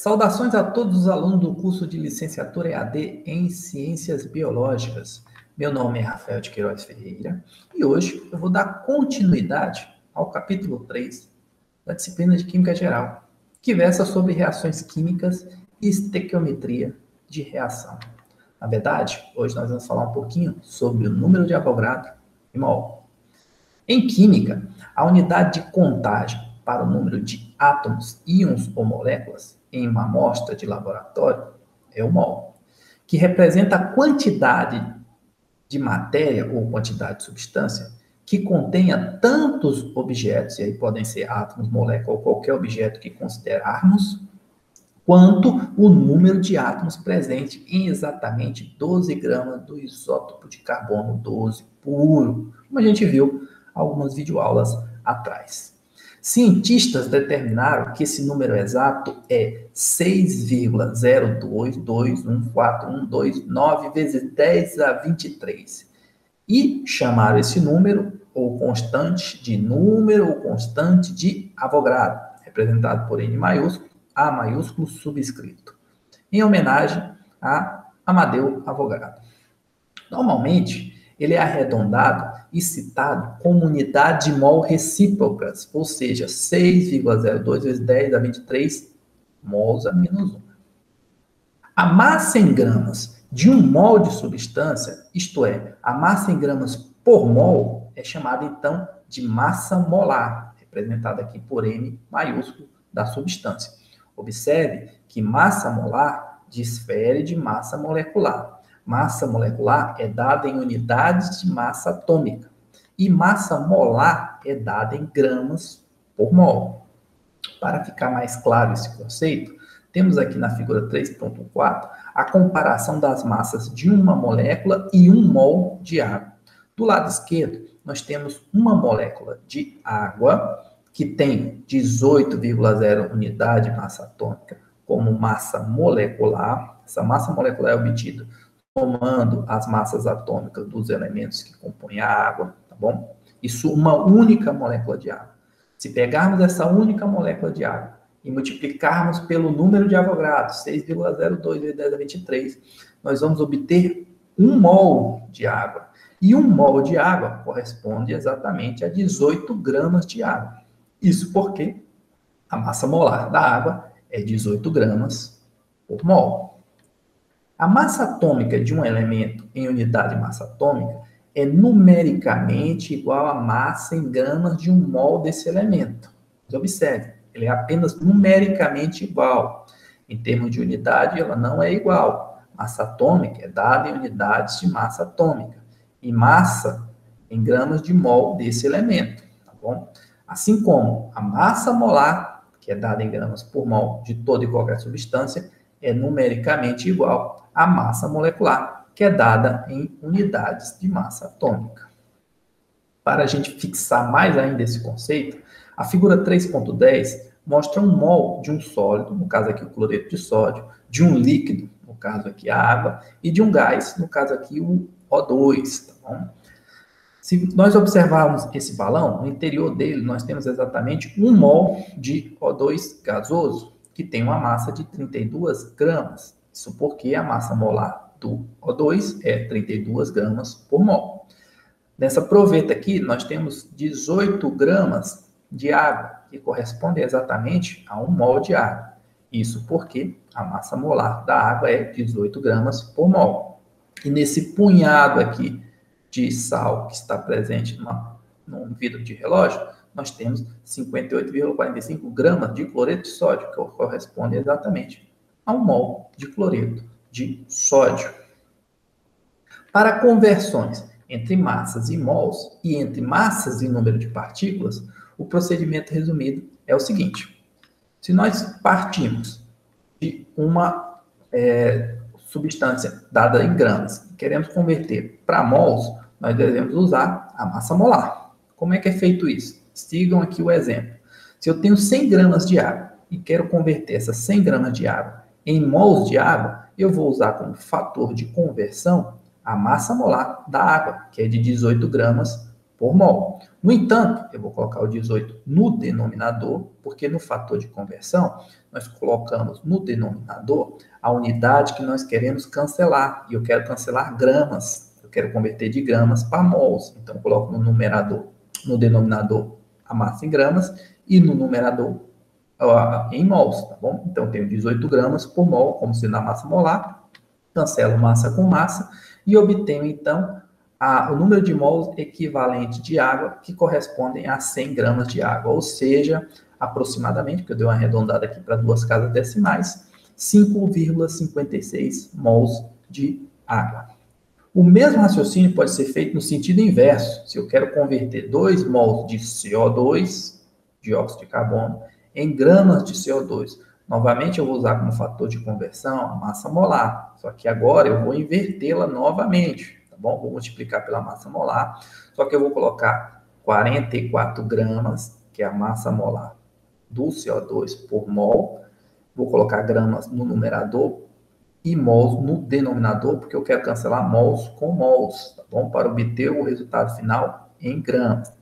Saudações a todos os alunos do curso de licenciatura EAD em Ciências Biológicas. Meu nome é Rafael de Queiroz Ferreira e hoje eu vou dar continuidade ao capítulo 3 da disciplina de Química Geral, que versa sobre reações químicas e estequiometria de reação. Na verdade, hoje nós vamos falar um pouquinho sobre o número de Avogadro e mol. Em química, a unidade de contagem para o número de átomos, íons ou moléculas em uma amostra de laboratório é o mol, que representa a quantidade de matéria ou quantidade de substância que contenha tantos objetos, e aí podem ser átomos, moléculas ou qualquer objeto que considerarmos, quanto o número de átomos presente em exatamente 12 gramas do isótopo de carbono 12 puro, como a gente viu algumas videoaulas atrás. Cientistas determinaram que esse número exato é 6,022141229 vezes 10 a 23 e chamaram esse número ou constante de número ou constante de Avogadro, representado por N maiúsculo, A maiúsculo subscrito, em homenagem a Amadeu Avogadro. Normalmente, ele é arredondado e citado como unidade de mol recíprocas, ou seja, 6,02 vezes 10 a 23 mols a menos 1. A massa em gramas de um mol de substância, isto é, a massa em gramas por mol, é chamada então de massa molar, representada aqui por M maiúsculo da substância. Observe que massa molar difere de massa molecular. Massa molecular é dada em unidades de massa atômica e massa molar é dada em gramas por mol. Para ficar mais claro esse conceito, temos aqui na figura 3.4 a comparação das massas de uma molécula e um mol de água. Do lado esquerdo, nós temos uma molécula de água que tem 18,0 unidade de massa atômica como massa molecular. Essa massa molecular é obtida tomando as massas atômicas dos elementos que compõem a água, tá bom? Isso uma única molécula de água. Se pegarmos essa única molécula de água e multiplicarmos pelo número de Avogadro, 6,02 vezes 10 a 23, nós vamos obter 1 mol de água. E 1 mol de água corresponde exatamente a 18 gramas de água. Isso porque a massa molar da água é 18 gramas por mol. A massa atômica de um elemento em unidade de massa atômica é numericamente igual à massa em gramas de um mol desse elemento. Observe, ele é apenas numericamente igual. Em termos de unidade, ela não é igual. Massa atômica é dada em unidades de massa atômica e massa em gramas de mol desse elemento, tá bom? Assim como a massa molar, que é dada em gramas por mol de toda e qualquer substância, é numericamente igual à massa molecular, que é dada em unidades de massa atômica. Para a gente fixar mais ainda esse conceito, a figura 3.10 mostra um mol de um sólido, no caso aqui o cloreto de sódio, de um líquido, no caso aqui a água, e de um gás, no caso aqui o O2, tá bom? Se nós observarmos esse balão, no interior dele nós temos exatamente 1 mol de O2 gasoso, que tem uma massa de 32 gramas. Isso porque a massa molar do O2 é 32 gramas por mol. Nessa proveta aqui, nós temos 18 gramas de água, que corresponde exatamente a 1 mol de água. Isso porque a massa molar da água é 18 gramas por mol. E nesse punhado aqui de sal que está presente num vidro de relógio, nós temos 58,45 gramas de cloreto de sódio, que corresponde exatamente a 1 mol de cloreto de sódio. Para conversões entre massas e mols e entre massas e número de partículas, o procedimento resumido é o seguinte. Se nós partimos de uma substância dada em gramas e queremos converter para mols, nós devemos usar a massa molar. Como é que é feito isso? Sigam aqui o exemplo. Se eu tenho 100 gramas de água e quero converter essas 100 gramas de água em mols de água, eu vou usar como fator de conversão a massa molar da água, que é de 18 gramas por mol. No entanto, eu vou colocar o 18 no denominador, porque no fator de conversão, nós colocamos no denominador a unidade que nós queremos cancelar. E eu quero cancelar gramas. Eu quero converter de gramas para mols. Então, eu coloco no numerador, no denominador, a massa em gramas e no numerador em mols, tá bom? Então, eu tenho 18 gramas por mol, como sendo a massa molar. Cancelo massa com massa e obtenho, então, o número de mols equivalente de água que correspondem a 100 gramas de água, ou seja, aproximadamente, porque eu dei uma arredondada aqui para 2 casas decimais, 5,56 mols de água. O mesmo raciocínio pode ser feito no sentido inverso. Se eu quero converter 2 mols de CO2, dióxido de carbono, em gramas de CO2, novamente eu vou usar como fator de conversão a massa molar, só que agora eu vou invertê-la novamente, tá bom? Vou multiplicar pela massa molar, só que eu vou colocar 44 gramas, que é a massa molar do CO2 por mol, vou colocar gramas no numerador e mols no denominador, porque eu quero cancelar mols com mols, tá bom? Para obter o resultado final em gramas.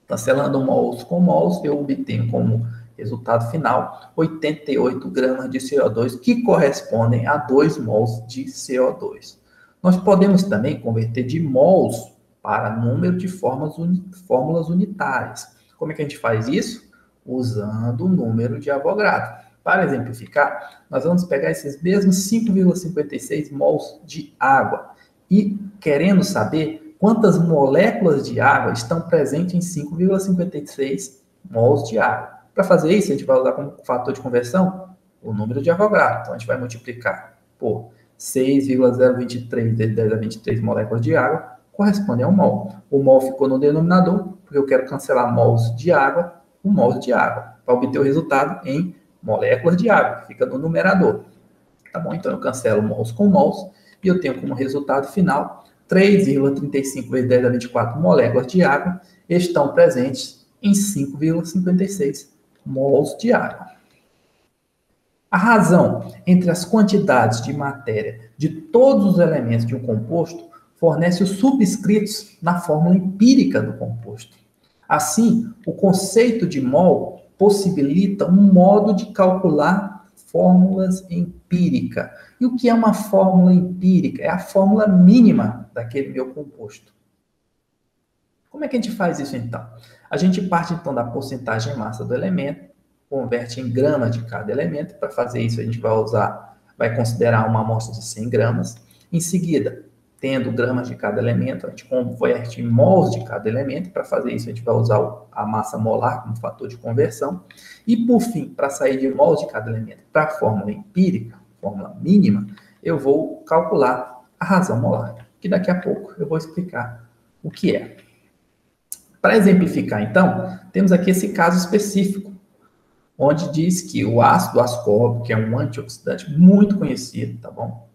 Cancelando mols com mols, eu obtenho como resultado final 88 gramas de CO2, que correspondem a 2 mols de CO2. Nós podemos também converter de mols para número de fórmulas unitárias. Como é que a gente faz isso? Usando o número de Avogadro. Para exemplificar, nós vamos pegar esses mesmos 5,56 mols de água e querendo saber quantas moléculas de água estão presentes em 5,56 mols de água. Para fazer isso, a gente vai usar como fator de conversão o número de Avogadro. Então, a gente vai multiplicar por 6,023 vezes 10 a 23 moléculas de água, corresponde a 1 mol. O mol ficou no denominador, porque eu quero cancelar mols de água com mols de água, para obter o resultado em moléculas de água, que fica no numerador. Tá bom? Então, eu cancelo mols com mols, e eu tenho como resultado final 3,35 vezes 10 a 24 moléculas de água estão presentes em 5,56 mols de água. A razão entre as quantidades de matéria de todos os elementos de um composto fornece os subscritos na fórmula empírica do composto. Assim, o conceito de mol possibilita um modo de calcular fórmulas empíricas. E o que é uma fórmula empírica? É a fórmula mínima daquele meu composto. Como é que a gente faz isso, então? A gente parte, então, da porcentagem em massa do elemento, converte em gramas de cada elemento. Para fazer isso, a gente vai considerar uma amostra de 100 gramas. Em seguida, tendo gramas de cada elemento, a gente converte em mols de cada elemento. Para fazer isso, a gente vai usar a massa molar como fator de conversão. E, por fim, para sair de mols de cada elemento para a fórmula empírica, fórmula mínima, eu vou calcular a razão molar, que daqui a pouco eu vou explicar o que é. Para exemplificar, então, temos aqui esse caso específico, onde diz que o ácido ascórbico, que é um antioxidante muito conhecido, tá bom?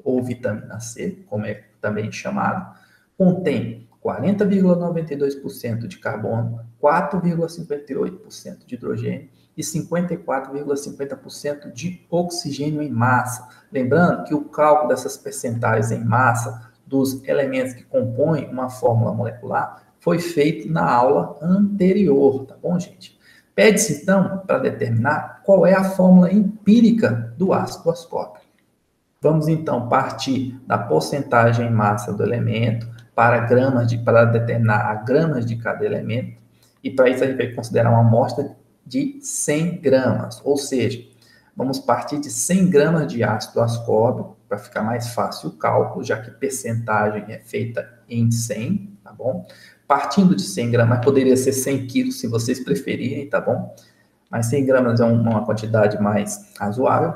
Ou vitamina C, como é também chamado, contém 40,92% de carbono, 4,58% de hidrogênio e 54,50% de oxigênio em massa. Lembrando que o cálculo dessas percentagens em massa dos elementos que compõem uma fórmula molecular foi feito na aula anterior, tá bom, gente? Pede-se, então, para determinar qual é a fórmula empírica do ácido ascórbico. Vamos, então, partir da porcentagem em massa do elemento para determinar a gramas de cada elemento. E, para isso, a gente vai considerar uma amostra de 100 gramas. Ou seja, vamos partir de 100 gramas de ácido ascórbico, para ficar mais fácil o cálculo, já que percentagem é feita em 100, tá bom? Partindo de 100 gramas, poderia ser 100 quilos, se vocês preferirem, tá bom? Mas 100 gramas é uma quantidade mais razoável.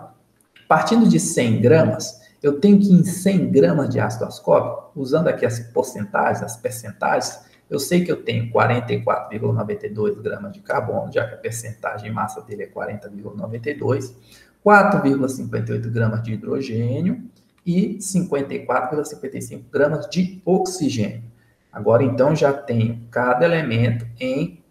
Partindo de 100 gramas, eu tenho que em 100 gramas de ácido ascórbico, usando aqui as porcentagens, as percentagens, eu sei que eu tenho 44,92 gramas de carbono, já que a percentagem em massa dele é 40,92, 4,58 gramas de hidrogênio e 54,55 gramas de oxigênio. Agora, então, já tenho cada elemento em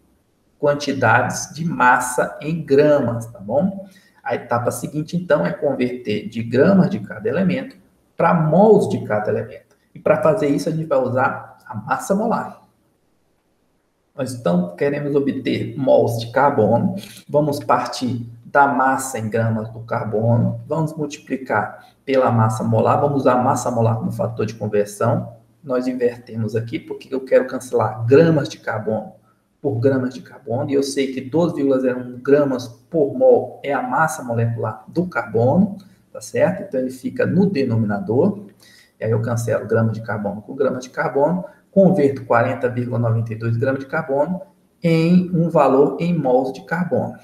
quantidades de massa em gramas, tá bom? A etapa seguinte, então, é converter de gramas de cada elemento para mols de cada elemento. E para fazer isso, a gente vai usar a massa molar. Nós então queremos obter mols de carbono, vamos partir da massa em gramas do carbono, vamos multiplicar pela massa molar, vamos usar a massa molar como fator de conversão, nós invertemos aqui, porque eu quero cancelar gramas de carbono por gramas de carbono, e eu sei que 12,01 gramas por mol é a massa molecular do carbono, tá certo? Então ele fica no denominador, e aí eu cancelo gramas de carbono com gramas de carbono, converto 40,92 gramas de carbono em um valor em mols de carbono,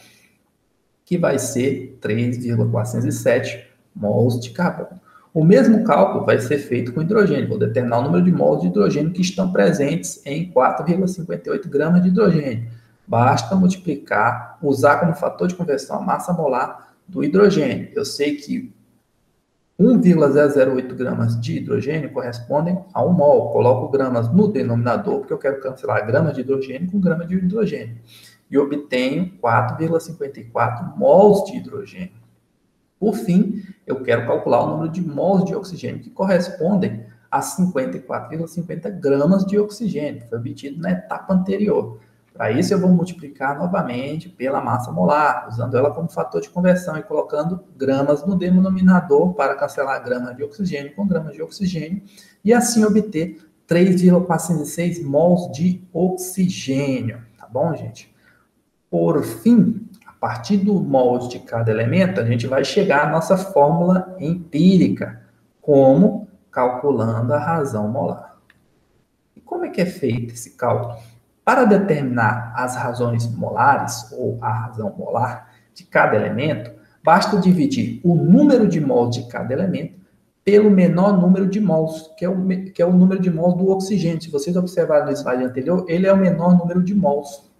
que vai ser 3,407 mols de carbono. O mesmo cálculo vai ser feito com hidrogênio. Vou determinar o número de mols de hidrogênio que estão presentes em 4,58 gramas de hidrogênio. Basta multiplicar, usar como fator de conversão a massa molar do hidrogênio. Eu sei que 1,008 gramas de hidrogênio correspondem a 1 mol. Coloco gramas no denominador, porque eu quero cancelar gramas de hidrogênio com gramas de hidrogênio. E obtenho 4,54 mols de hidrogênio. Por fim, eu quero calcular o número de mols de oxigênio, que correspondem a 54,50 gramas de oxigênio, que foi obtido na etapa anterior. Para isso, eu vou multiplicar novamente pela massa molar, usando ela como fator de conversão e colocando gramas no denominador para cancelar gramas de oxigênio com gramas de oxigênio, e assim obter 3,406 mols de oxigênio. Tá bom, gente? Por fim, a partir do mols de cada elemento, a gente vai chegar à nossa fórmula empírica, como calculando a razão molar. E como é que é feito esse cálculo? Para determinar as razões molares, ou a razão molar, de cada elemento, basta dividir o número de mols de cada elemento pelo menor número de mols, que é o número de mols do oxigênio. Se vocês observarem no slide anterior, ele é o menor número de mols.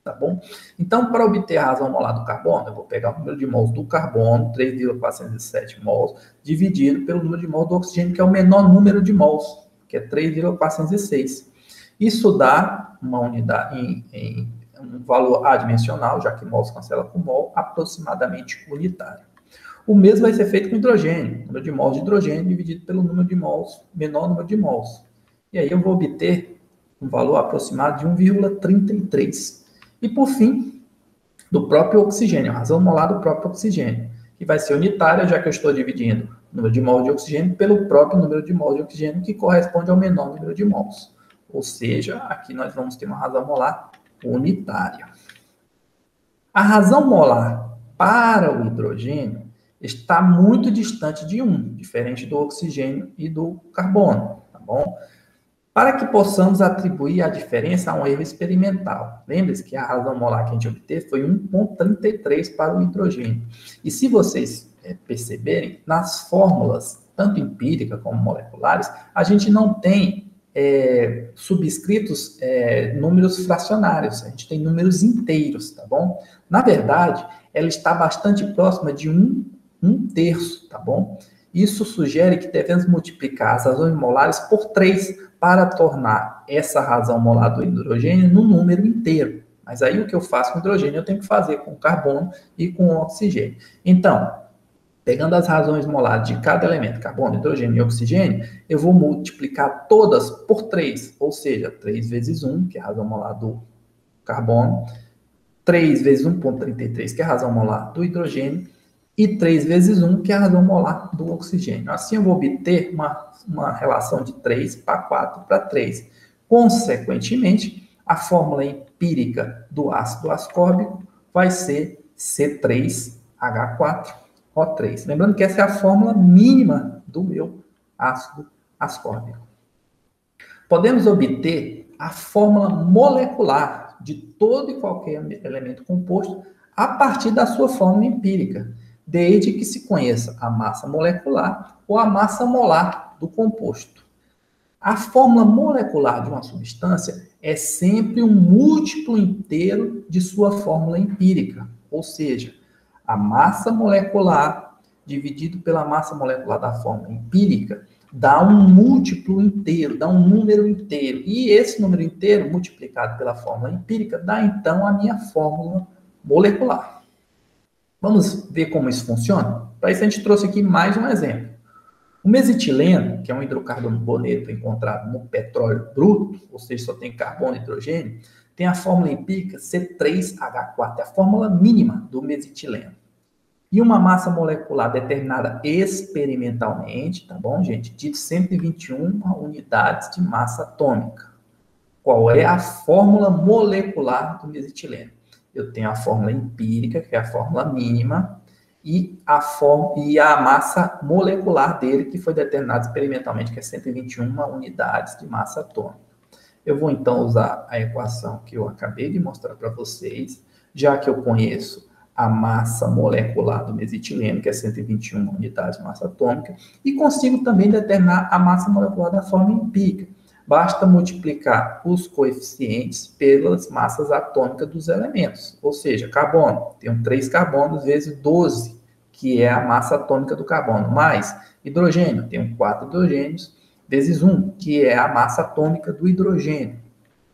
Tá bom? Então, para obter a razão molar do carbono, eu vou pegar o número de mols do carbono, 3,407 mols, dividido pelo número de mols do oxigênio, que é o menor número de mols, que é 3,406. Isso dá uma unidade em um valor adimensional, já que mols cancela com mol, aproximadamente unitário. O mesmo vai ser feito com hidrogênio, número de mols de hidrogênio dividido pelo número de mols, menor número de mols. E aí eu vou obter um valor aproximado de 1,33. E, por fim, do próprio oxigênio, a razão molar do próprio oxigênio, que vai ser unitária, já que eu estou dividindo o número de mols de oxigênio pelo próprio número de mols de oxigênio, que corresponde ao menor número de mols. Ou seja, aqui nós vamos ter uma razão molar unitária. A razão molar para o hidrogênio está muito distante de 1, diferente do oxigênio e do carbono, tá bom? Para que possamos atribuir a diferença a um erro experimental. Lembre-se que a razão molar que a gente obteve foi 1,33 para o hidrogênio. E se vocês perceberem, nas fórmulas, tanto empíricas como moleculares, a gente não tem subscritos números fracionários, a gente tem números inteiros, tá bom? Na verdade, ela está bastante próxima de 1/3, tá bom? Isso sugere que devemos multiplicar as razões molares por 3 para tornar essa razão molar do hidrogênio num número inteiro. Mas aí o que eu faço com o hidrogênio eu tenho que fazer com o carbono e com o oxigênio. Então, pegando as razões molares de cada elemento, carbono, hidrogênio e oxigênio, eu vou multiplicar todas por 3, ou seja, 3 vezes 1, que é a razão molar do carbono, 3 vezes 1,33, que é a razão molar do hidrogênio, e 3 vezes 1, que é a razão molar do oxigênio. Assim, eu vou obter uma relação de 3 para 4 para 3. Consequentemente, a fórmula empírica do ácido ascórbico vai ser C3H4O3. Lembrando que essa é a fórmula mínima do meu ácido ascórbico. Podemos obter a fórmula molecular de todo e qualquer elemento composto a partir da sua fórmula empírica, desde que se conheça a massa molecular ou a massa molar do composto. A fórmula molecular de uma substância é sempre um múltiplo inteiro de sua fórmula empírica, ou seja, a massa molecular dividido pela massa molecular da fórmula empírica dá um múltiplo inteiro, dá um número inteiro. E esse número inteiro, multiplicado pela fórmula empírica, dá então a minha fórmula molecular. Vamos ver como isso funciona? Para isso a gente trouxe aqui mais um exemplo. O mesetileno, que é um hidrocarboneto encontrado no petróleo bruto, ou seja, só tem carbono e hidrogênio, tem a fórmula empírica C3H4, é a fórmula mínima do mesetileno. E uma massa molecular determinada experimentalmente, tá bom, gente? De 121 unidades de massa atômica. Qual é a fórmula molecular do mesetileno? Eu tenho a fórmula empírica, que é a fórmula mínima, e a massa molecular dele, que foi determinada experimentalmente, que é 121 unidades de massa atômica. Eu vou, então, usar a equação que eu acabei de mostrar para vocês, já que eu conheço a massa molecular do mesetileno, que é 121 unidades de massa atômica, e consigo também determinar a massa molecular da forma empírica. Basta multiplicar os coeficientes pelas massas atômicas dos elementos. Ou seja, carbono, tenho 3 carbonos vezes 12, que é a massa atômica do carbono, mais hidrogênio, tenho 4 hidrogênios, vezes 1, que é a massa atômica do hidrogênio.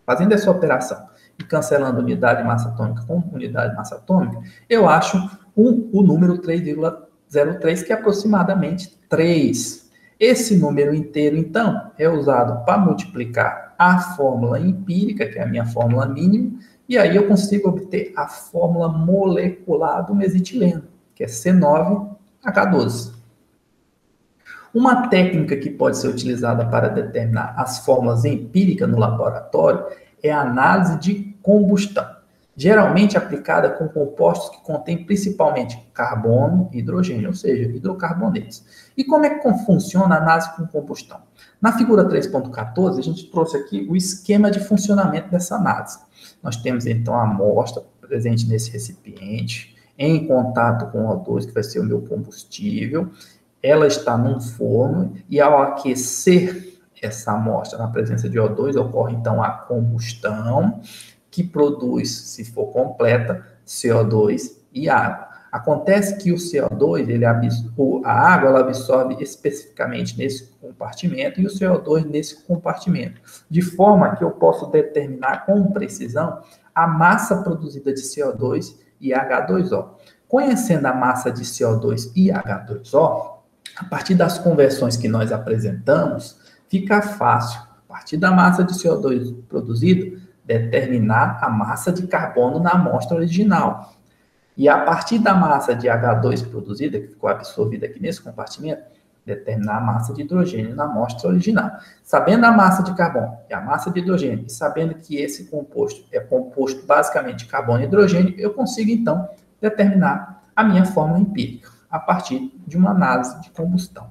Fazendo essa operação e cancelando unidade de massa atômica com unidade de massa atômica, eu acho o número 3,03, que é aproximadamente 3. Esse número inteiro, então, é usado para multiplicar a fórmula empírica, que é a minha fórmula mínima, e aí eu consigo obter a fórmula molecular do mesetileno, que é C9H12. Uma técnica que pode ser utilizada para determinar as fórmulas empíricas no laboratório é a análise de combustão, geralmente aplicada com compostos que contêm principalmente carbono e hidrogênio, ou seja, hidrocarbonetos. E como é que funciona a análise com combustão? Na figura 3.14, a gente trouxe aqui o esquema de funcionamento dessa análise. Nós temos, então, a amostra presente nesse recipiente, em contato com o O2, que vai ser o meu combustível. Ela está num forno e, ao aquecer essa amostra na presença de O2, ocorre, então, a combustão, que produz, se for completa, CO2 e água. Acontece que o CO2, a água, ela absorve especificamente nesse compartimento e o CO2 nesse compartimento, de forma que eu posso determinar com precisão a massa produzida de CO2 e H2O. Conhecendo a massa de CO2 e H2O, a partir das conversões que nós apresentamos, fica fácil, a partir da massa de CO2 produzido, determinar a massa de carbono na amostra original. E a partir da massa de H2 produzida, que ficou absorvida aqui nesse compartimento, determinar a massa de hidrogênio na amostra original. Sabendo a massa de carbono e a massa de hidrogênio, e sabendo que esse composto é composto basicamente de carbono e hidrogênio, eu consigo, então, determinar a minha fórmula empírica, a partir de uma análise de combustão.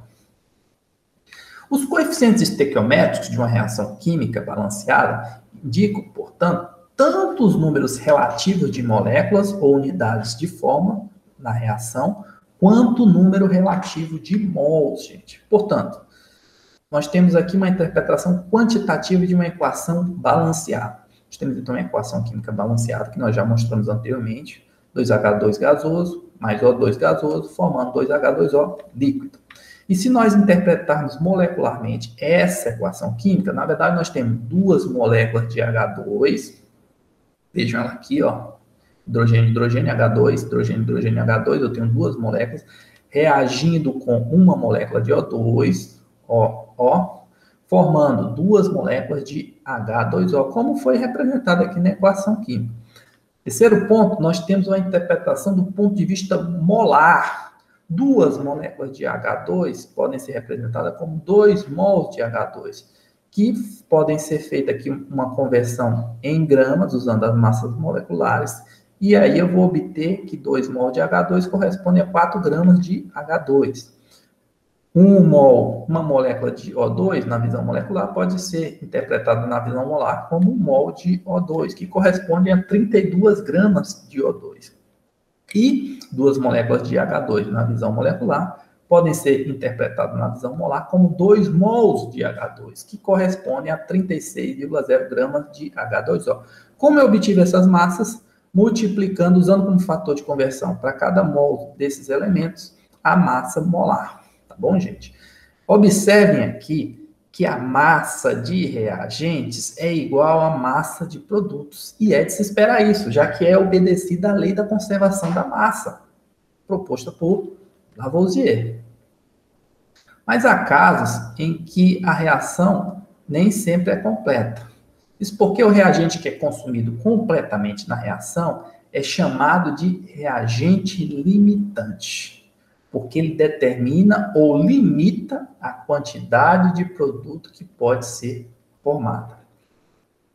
Os coeficientes estequiométricos de uma reação química balanceada indicam, portanto, tanto os números relativos de moléculas ou unidades de forma na reação, quanto o número relativo de mols, gente. Portanto, nós temos aqui uma interpretação quantitativa de uma equação balanceada. Nós temos, então, uma equação química balanceada, que nós já mostramos anteriormente, 2H2 gasoso mais O2 gasoso, formando 2H2O líquido. E se nós interpretarmos molecularmente essa equação química, na verdade nós temos duas moléculas de H2, vejam ela aqui, ó, hidrogênio, hidrogênio, H2, hidrogênio, hidrogênio, H2, eu tenho duas moléculas reagindo com uma molécula de O2, O, formando duas moléculas de H2O, como foi representado aqui na equação química. Terceiro ponto, nós temos uma interpretação do ponto de vista molar. Duas moléculas de H2 podem ser representadas como 2 mols de H2, que podem ser feita aqui uma conversão em gramas, usando as massas moleculares, e aí eu vou obter que 2 mols de H2 correspondem a 4 gramas de H2. Uma molécula de O2, na visão molecular, pode ser interpretada na visão molar como 1 mol de O2, que corresponde a 32 gramas de O2. E duas moléculas de H2 na visão molecular podem ser interpretadas na visão molar como 2 mols de H2, que correspondem a 36,0 gramas de H2O. Como eu obtive essas massas? Multiplicando, usando como fator de conversão para cada mol desses elementos, a massa molar. Tá bom, gente? Observem aqui que a massa de reagentes é igual à massa de produtos. E é de se esperar isso, já que é obedecida à lei da conservação da massa, proposta por Lavoisier. Mas há casos em que a reação nem sempre é completa. Isso porque o reagente que é consumido completamente na reação é chamado de reagente limitante, porque ele determina ou limita a quantidade de produto que pode ser formada.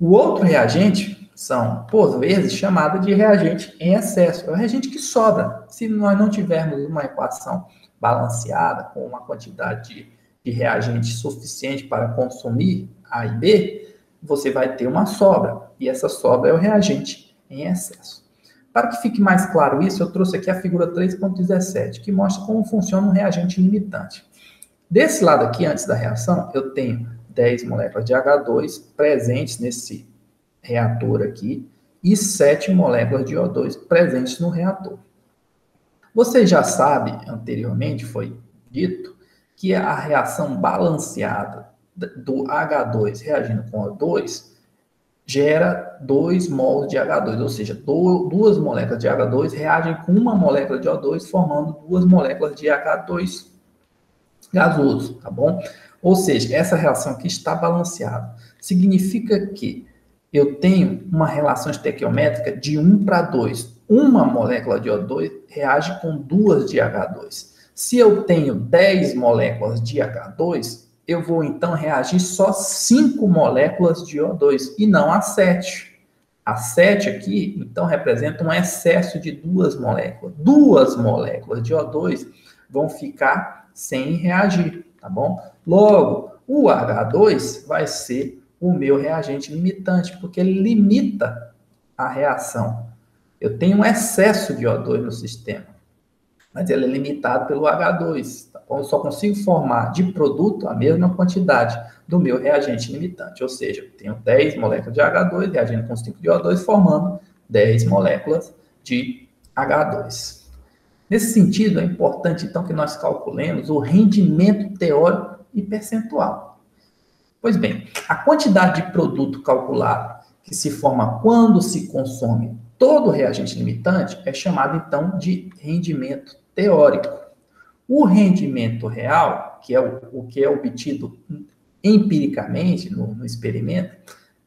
O outro reagente são, por vezes, chamado de reagente em excesso. É o reagente que sobra. Se nós não tivermos uma equação balanceada, com uma quantidade de reagente suficiente para consumir A e B, você vai ter uma sobra. E essa sobra é o reagente em excesso. Para que fique mais claro isso, eu trouxe aqui a figura 3.17, que mostra como funciona um reagente limitante. Desse lado aqui, antes da reação, eu tenho 10 moléculas de H2 presentes nesse reator aqui e 7 moléculas de O2 presentes no reator. Você já sabe, anteriormente foi dito, que a reação balanceada do H2 reagindo com O2 gera 2 mols de H2, ou seja, duas moléculas de H2 reagem com uma molécula de O2, formando 2 moléculas de H2 gasoso, tá bom? Ou seja, essa reação aqui está balanceada. Significa que eu tenho uma relação estequiométrica de 1 para 2. Uma molécula de O2 reage com 2 de H2. Se eu tenho 10 moléculas de H2, eu vou então reagir só 5 moléculas de O2 e não as 7. As 7 aqui, então, representa um excesso de 2 moléculas. 2 moléculas de O2 vão ficar sem reagir, tá bom? Logo, o H2 vai ser o meu reagente limitante, porque ele limita a reação. Eu tenho um excesso de O2 no sistema, mas ele é limitado pelo H2, tá bom? Eu só consigo formar de produto a mesma quantidade do meu reagente limitante, ou seja, eu tenho 10 moléculas de H2 reagindo com 5 de O2, formando 10 moléculas de H2. Nesse sentido, é importante, então, que nós calculemos o rendimento teórico e percentual. Pois bem, a quantidade de produto calculado que se forma quando se consome todo o reagente limitante é chamado, então, de rendimento teórico. O rendimento real, que é o que é obtido empiricamente no experimento,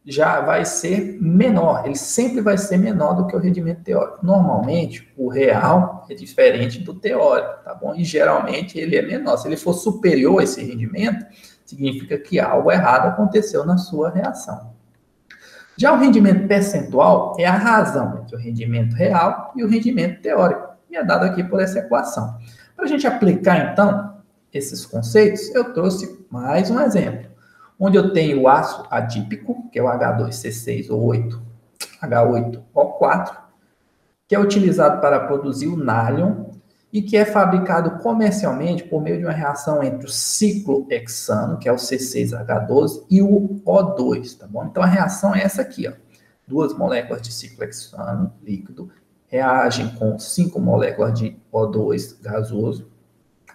já vai ser menor, ele sempre vai ser menor do que o rendimento teórico. Normalmente, o real é diferente do teórico, tá bom? E geralmente ele é menor. Se ele for superior a esse rendimento, significa que algo errado aconteceu na sua reação. Já o rendimento percentual é a razão entre o rendimento real e o rendimento teórico, e é dado aqui por essa equação. Para a gente aplicar, então, esses conceitos, eu trouxe mais um exemplo, onde eu tenho o ácido adípico, que é o H2C6O8, H8O4, que é utilizado para produzir o nálon e que é fabricado comercialmente por meio de uma reação entre o ciclohexano, que é o C6H12, e o O2, tá bom? Então, a reação é essa aqui, ó. 2 moléculas de ciclohexano líquido reagem com 5 moléculas de O2 gasoso,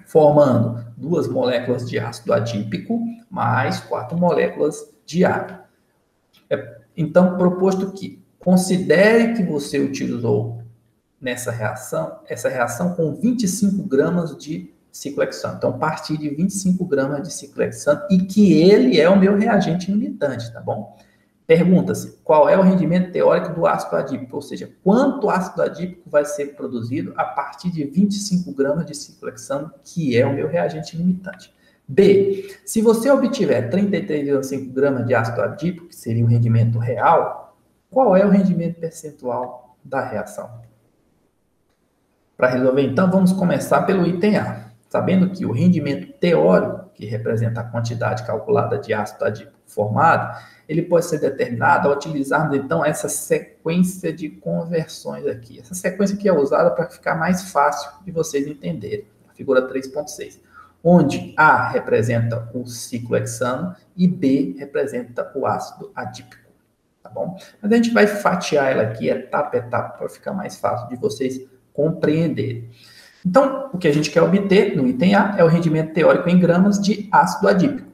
formando 2 moléculas de ácido adípico mais 4 moléculas de água. Então, proposto que considere que você utilizou nessa reação, essa reação com 25 gramas de ciclohexano. Então, a partir de 25 gramas de ciclohexano e que ele é o meu reagente limitante, tá bom? Pergunta-se, qual é o rendimento teórico do ácido adípico? Ou seja, quanto ácido adípico vai ser produzido a partir de 25 gramas de ciclohexano, que é o meu reagente limitante? B, se você obtiver 33,5 gramas de ácido adípico, que seria o rendimento real, qual é o rendimento percentual da reação? Para resolver, então, vamos começar pelo item A. Sabendo que o rendimento teórico, que representa a quantidade calculada de ácido adípico formado, ele pode ser determinado ao utilizarmos, então, essa sequência de conversões aqui. Essa sequência aqui é usada para ficar mais fácil de vocês entenderem. A figura 3.6. Onde A representa o ciclohexano e B representa o ácido adípico. Tá bom? Mas a gente vai fatiar ela aqui etapa a etapa para ficar mais fácil de vocês compreenderem. Então, o que a gente quer obter no item A é o rendimento teórico em gramas de ácido adípico.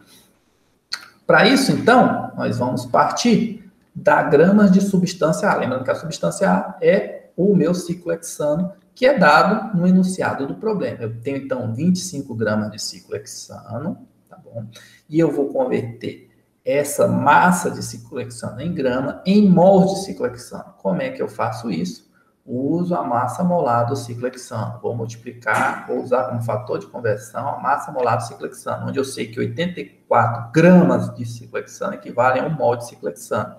Para isso, então, nós vamos partir da gramas de substância A. Lembrando que a substância A é o meu ciclohexano, que é dado no enunciado do problema. Eu tenho, então, 25 gramas de ciclohexano, tá bom? E eu vou converter essa massa de ciclohexano em grama em mols de ciclohexano. Como é que eu faço isso? Uso a massa molar do ciclohexano. Vou multiplicar, vou usar como fator de conversão a massa molar do ciclohexano, onde eu sei que 84 gramas de ciclohexano equivalem a 1 mol de ciclohexano.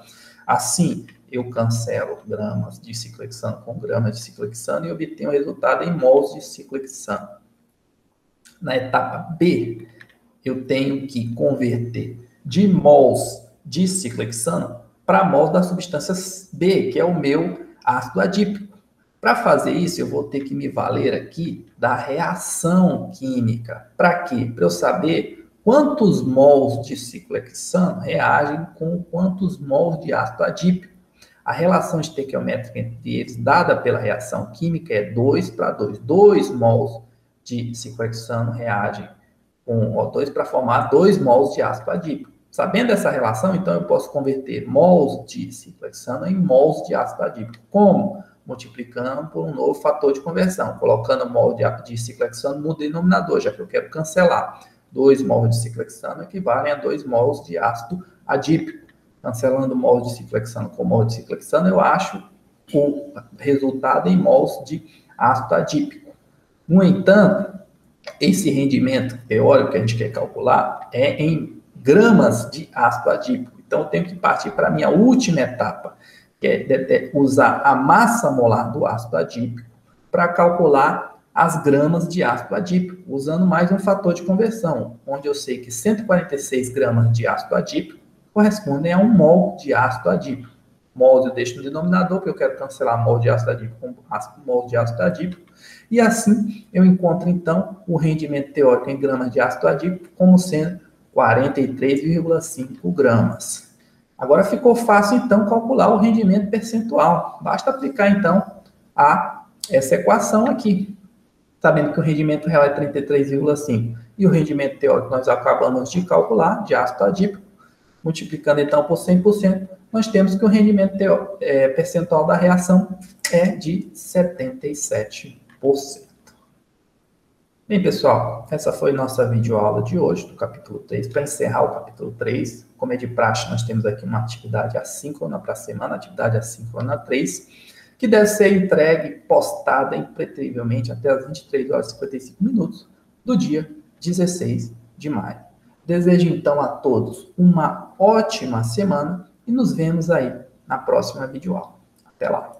Assim, eu cancelo gramas de ciclohexano com gramas de ciclohexano e obtenho o resultado em mols de ciclohexano. Na etapa B, eu tenho que converter de mols de ciclohexano para mols da substância B, que é o meu ácido adípico. Para fazer isso, eu vou ter que me valer aqui da reação química. Para quê? Para eu saber quantos mols de ciclohexano reagem com quantos mols de ácido adípico. A relação estequiométrica entre eles, dada pela reação química, é 2 para 2. 2 mols de ciclohexano reagem com O2 para formar 2 mols de ácido adípico. Sabendo essa relação, então eu posso converter mols de ciclohexano em mols de ácido adípico. Como? Multiplicando por um novo fator de conversão, colocando mol de ciclohexano no denominador, já que eu quero cancelar. 2 mols de ciclohexano equivalem a 2 mols de ácido adípico. Cancelando mol de ciclohexano com mol de ciclohexano, eu acho o resultado em mols de ácido adípico. No entanto, esse rendimento teórico que a gente quer calcular é em gramas de ácido adípico. Então, eu tenho que partir para a minha última etapa, que é usar a massa molar do ácido adípico para calcular as gramas de ácido adípico, usando mais um fator de conversão, onde eu sei que 146 gramas de ácido adípico correspondem a 1 mol de ácido adípico. Mols eu deixo no denominador, porque eu quero cancelar mol de ácido adípico com mol de ácido adípico. E assim eu encontro, então, o rendimento teórico em gramas de ácido adípico como sendo 43,5 gramas. Agora ficou fácil, então, calcular o rendimento percentual. Basta aplicar, então, essa equação aqui. Sabendo que o rendimento real é 33,5 e o rendimento teórico nós acabamos de calcular, de ácido adípico, multiplicando, então, por 100%, nós temos que o rendimento percentual da reação é de 77%. Bem, pessoal, essa foi nossa videoaula de hoje, do capítulo 3. Para encerrar o capítulo 3, como é de praxe, nós temos aqui uma atividade assíncrona para a semana, atividade assíncrona 3, que deve ser entregue, postada impreterivelmente até as 23 horas e 55 minutos do dia 16 de maio. Desejo, então, a todos uma ótima semana e nos vemos aí na próxima videoaula. Até lá!